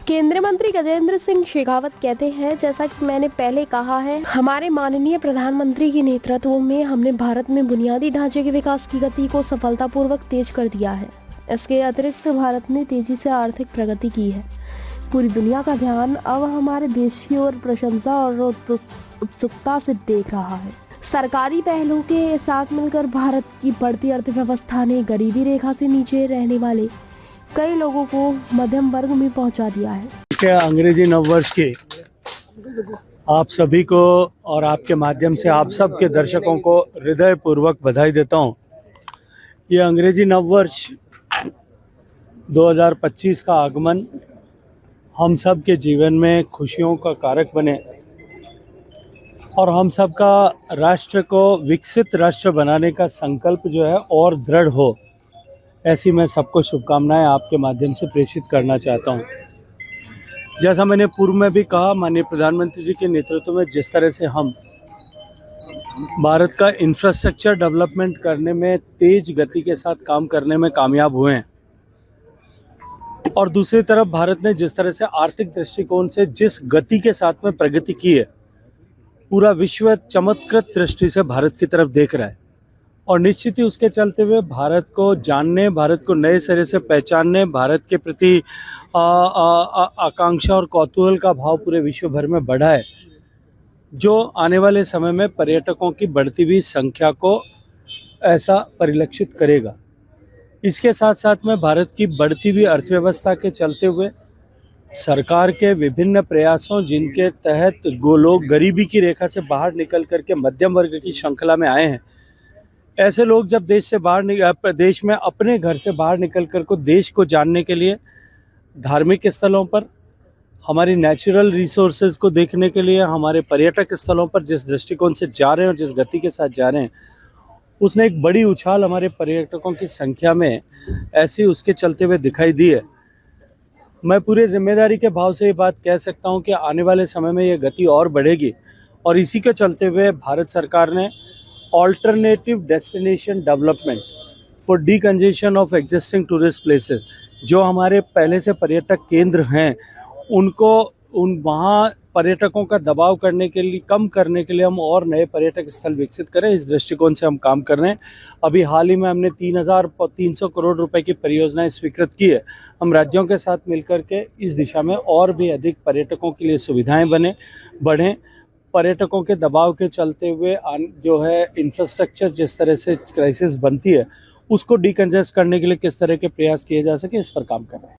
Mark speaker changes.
Speaker 1: केंद्रीय मंत्री गजेंद्र सिंह शेखावत कहते हैं, जैसा कि मैंने पहले कहा है, हमारे माननीय प्रधानमंत्री के नेतृत्व में हमने भारत में बुनियादी ढांचे के विकास की गति को सफलतापूर्वक तेज कर दिया है। इसके अतिरिक्त भारत ने तेजी से आर्थिक प्रगति की है। पूरी दुनिया का ध्यान अब हमारे देश की ओर प्रशंसा और उत्सुकता से देख रहा है। सरकारी पहलों के साथ मिलकर भारत की बढ़ती अर्थव्यवस्था ने गरीबी रेखा से नीचे रहने वाले कई लोगों को मध्यम वर्ग में पहुंचा दिया है।
Speaker 2: अंग्रेजी नववर्ष की आप सभी को और आपके माध्यम से आप सब के दर्शकों को हृदय पूर्वक बधाई देता हूं। ये अंग्रेजी नववर्ष 2025 का आगमन हम सब के जीवन में खुशियों का कारक बने और हम सब का राष्ट्र को विकसित राष्ट्र बनाने का संकल्प जो है और दृढ़ हो, ऐसी मैं सबको शुभकामनाएं आपके माध्यम से प्रेषित करना चाहता हूं। जैसा मैंने पूर्व में भी कहा, माननीय प्रधानमंत्री जी के नेतृत्व में जिस तरह से हम भारत का इंफ्रास्ट्रक्चर डेवलपमेंट करने में तेज गति के साथ काम करने में कामयाब हुए हैं और दूसरी तरफ भारत ने जिस तरह से आर्थिक दृष्टिकोण से जिस गति के साथ में प्रगति की है, पूरा विश्व चमत्कृत दृष्टि से भारत की तरफ देख रहा है और निश्चित ही उसके चलते हुए भारत को जानने, भारत को नए सिरे से पहचानने, भारत के प्रति आकांक्षा और कौतूहल का भाव पूरे विश्व भर में बढ़ा है, जो आने वाले समय में पर्यटकों की बढ़ती हुई संख्या को ऐसा परिलक्षित करेगा। इसके साथ साथ में भारत की बढ़ती हुई अर्थव्यवस्था के चलते हुए सरकार के विभिन्न प्रयासों, जिनके तहत लोग गरीबी की रेखा से बाहर निकल करके मध्यम वर्ग की श्रृंखला में आए हैं, ऐसे लोग जब देश में अपने घर से बाहर निकल कर को देश को जानने के लिए धार्मिक स्थलों पर, हमारी नेचुरल रिसोर्सेज को देखने के लिए, हमारे पर्यटक स्थलों पर जिस दृष्टिकोण से जा रहे हैं और जिस गति के साथ जा रहे हैं, उसने एक बड़ी उछाल हमारे पर्यटकों की संख्या में ऐसी उसके चलते हुए दिखाई दी है। मैं पूरे जिम्मेदारी के भाव से ये बात कह सकता हूँ कि आने वाले समय में ये गति और बढ़ेगी और इसी के चलते हुए भारत सरकार ने alternative destination development for decongestion of existing tourist places, जो हमारे पहले से पर्यटक केंद्र हैं, वहाँ पर्यटकों का दबाव कम करने के लिए हम और नए पर्यटक स्थल विकसित करें, इस दृष्टिकोण से हम काम कर रहे हैं। अभी हाल ही में हमने 3,300 करोड़ रुपए की परियोजनाएं स्वीकृत की है। हम राज्यों के साथ मिलकर के इस दिशा में और भी अधिक पर्यटकों के लिए सुविधाएं बढ़ें। पर्यटकों के दबाव के चलते हुए जो है इंफ्रास्ट्रक्चर जिस तरह से क्राइसिस बनती है, उसको डीकंजेस्ट करने के लिए किस तरह के प्रयास किए जा सके, इस पर काम कर रहे हैं।